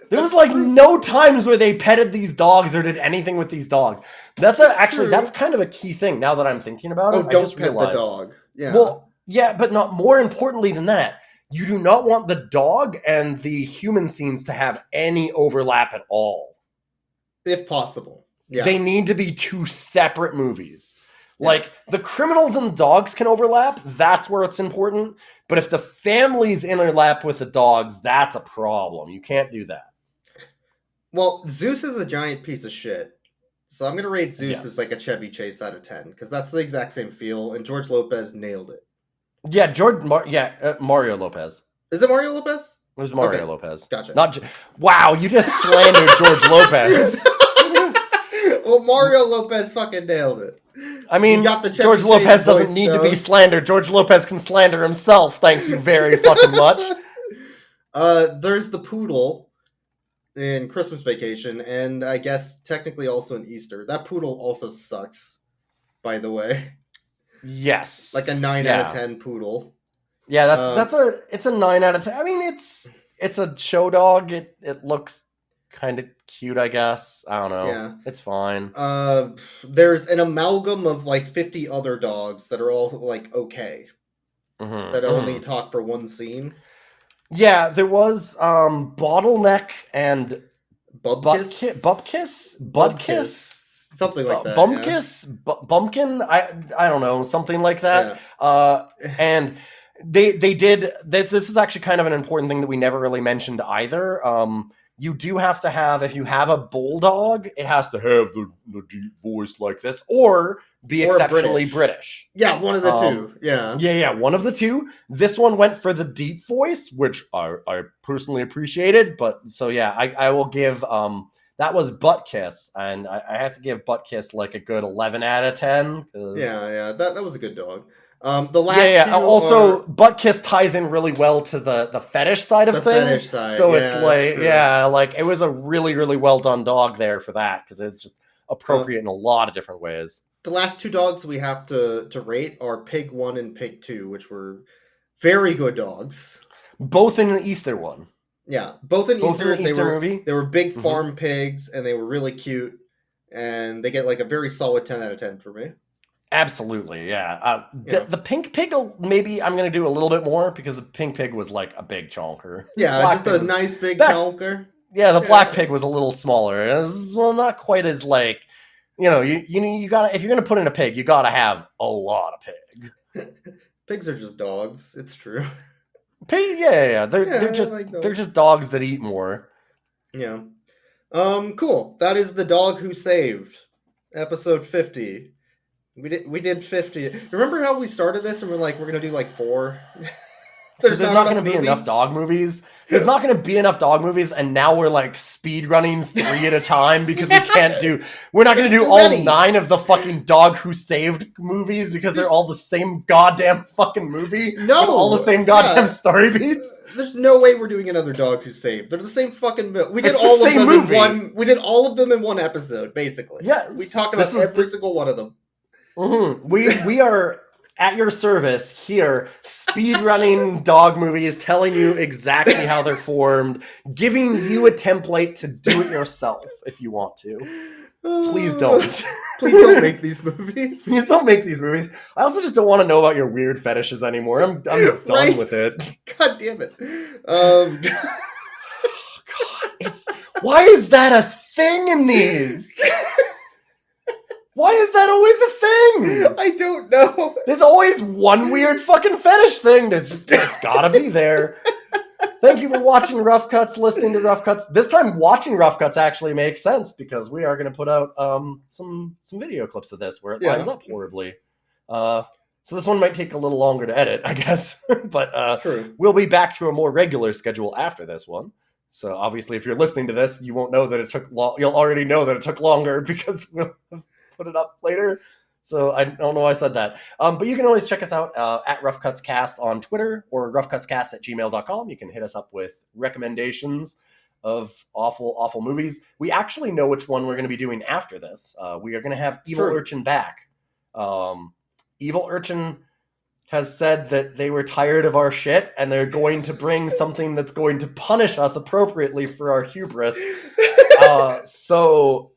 There was like no times where they petted these dogs or did anything with these dogs. That's true. that's kind of a key thing now that I'm thinking about it. Oh, I don't just pet realized. the dog. Yeah. Well, yeah, but not more importantly than that. You do not want the dog and the human scenes to have any overlap at all. if possible. Yeah. They need to be 2 separate movies. Yeah. Like, the criminals and the dogs can overlap. That's where it's important. But if the families overlap with the dogs, that's a problem. You can't do that. Well, Zeus is a giant piece of shit. So I'm going to rate Zeus Yes. as like a Chevy Chase out of 10, because that's the exact same feel, and George Lopez nailed it. Yeah, Mario Lopez. Is it Mario Lopez? It was Mario Okay. Lopez. Gotcha. Wow, you just slandered George Lopez. Well, Mario Lopez fucking nailed it. I mean, You got the Chevy George Chase Lopez doesn't voice, need to though. be slandered. George Lopez can slander himself. Thank you very fucking much. There's the poodle in Christmas Vacation, and I guess technically also in Easter. That poodle also sucks, by the way. Yes, Like a 9 out of 10 poodle. Yeah, it's a 9 out of 10. I mean, it's a show dog. It looks kind of cute, I guess. I don't know. Yeah. It's fine. There's an amalgam of like 50 other dogs that are all like okay, Mhm, that mhm. only talk for one scene. Yeah, there was Bottleneck and Bubkiss? Budkiss, Something like that. Bumpkiss, Bumpkin. I don't know, something like that. Yeah. And they did this. This is actually kind of an important thing that we never really mentioned either. You do have to have, if you have a bulldog, it has to have the deep voice like this, or be Or exceptionally British. Yeah, one of the two. Yeah. Yeah, one of the two. This one went for the deep voice, which I personally appreciated. But so yeah, I will give that was Buttkiss, and I have to give Buttkiss like a good 11 out of 10. Yeah. That was a good dog. The last two Also, are... Buttkiss ties in really well to the fetish side of The things. fetish side, so yeah, it's that's like, true. like it was a really, really well done dog there for that, because it's just appropriate in a lot of different ways. The last 2 dogs we have to rate are Pig 1 and Pig 2, which were very good dogs. Both in an Easter one. Yeah, both in Both Easter. in the Easter movie. They were big Mhm. farm pigs, and they were really cute. And they get like a very solid 10 out of 10 for me. Absolutely, yeah. Yeah. The pink pig, maybe I'm going to do a little bit more, because the pink pig was like a big chonker. Yeah, Black just pig a was- nice big Back- chonker. Yeah, the Yeah. black pig was a little smaller. It was, well, not quite as like, you got to, if you're going to put in a pig, you got to have a lot of pig. Pigs are just dogs. It's true. Pig, yeah. They're Yeah, I just like dogs. they're just dogs that eat more. Yeah. Cool. That is The Dog Who Saved, episode 50. We did 50. Remember how we started this and we're like, we're gonna do like 4? There's not going to be movies? enough dog movies. There's not going to be enough dog movies, and now we're like speed running 3 at a time because we can't do. We're not going to There's do too all many. 9 of the fucking Dog Who Saved movies because they're all the same goddamn fucking movie. No, with all the same goddamn yeah. story beats. There's no way we're doing another Dog Who Saved. They're the same fucking. We did It's the all of same them movie. in one. We did all of them in one episode, basically. Yeah, We talked about every single one of them. Mm-hmm. We are at your service here, speed running dog movies, telling you exactly how they're formed, giving you a template to do it yourself if you want to. Please don't. Please don't make these movies. Please don't make these movies. I also just don't want to know about your weird fetishes anymore. I'm done Right? with it. God damn it. Why is that a thing in these? Why is that always a thing? I don't know. There's always one weird fucking fetish thing. It's gotta be there. Thank you for watching Rough Cuts, listening to Rough Cuts. This time, watching Rough Cuts actually makes sense because we are going to put out some video clips of this where it lines up horribly. So this one might take a little longer to edit, I guess. But True. We'll be back to a more regular schedule after this one. So obviously, if you're listening to this, you won't know that it took long. You'll already know that it took longer because we'll put it up later. So I don't know why I said that. But you can always check us out at Rough Cuts Cast on Twitter or roughcutscast@gmail.com. You can hit us up with recommendations of awful movies. We actually know which one we're going to be doing after this. We are going to have Evil Urchin back. Evil Urchin has said that they were tired of our shit and they're going to bring something that's going to punish us appropriately for our hubris. So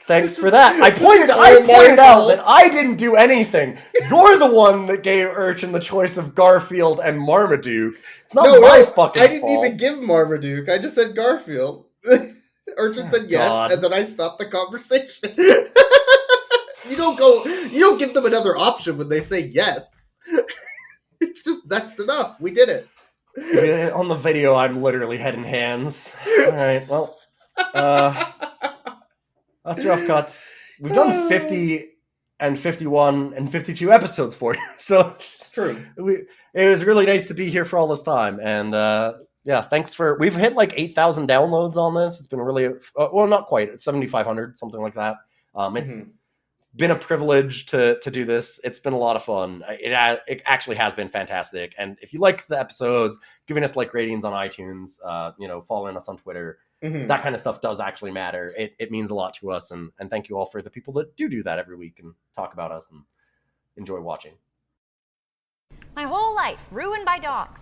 thanks for that. I pointed out that I didn't do anything. You're the one that gave Urchin the choice of Garfield and Marmaduke. It's not my fucking fault. I didn't even give Marmaduke. I just said Garfield. Urchin said yes, and then I stopped the conversation. You don't give them another option when they say yes. It's just, that's enough. We did it. Yeah, on the video, I'm literally head in hands. All right, well, that's Rough Cuts. We've done 50 and 51 and 52 episodes for you. So it's true. It was really nice to be here for all this time. And yeah, thanks for... We've hit like 8,000 downloads on this. It's been really... well, not quite. It's 7,500, something like that. It's been a privilege to do this. It's been a lot of fun. It actually has been fantastic. And if you like the episodes, giving us like ratings on iTunes, following us on Twitter, that kind of stuff does actually matter. It means a lot to us. And thank you all for the people that do that every week and talk about us and enjoy watching. My whole life ruined by dogs.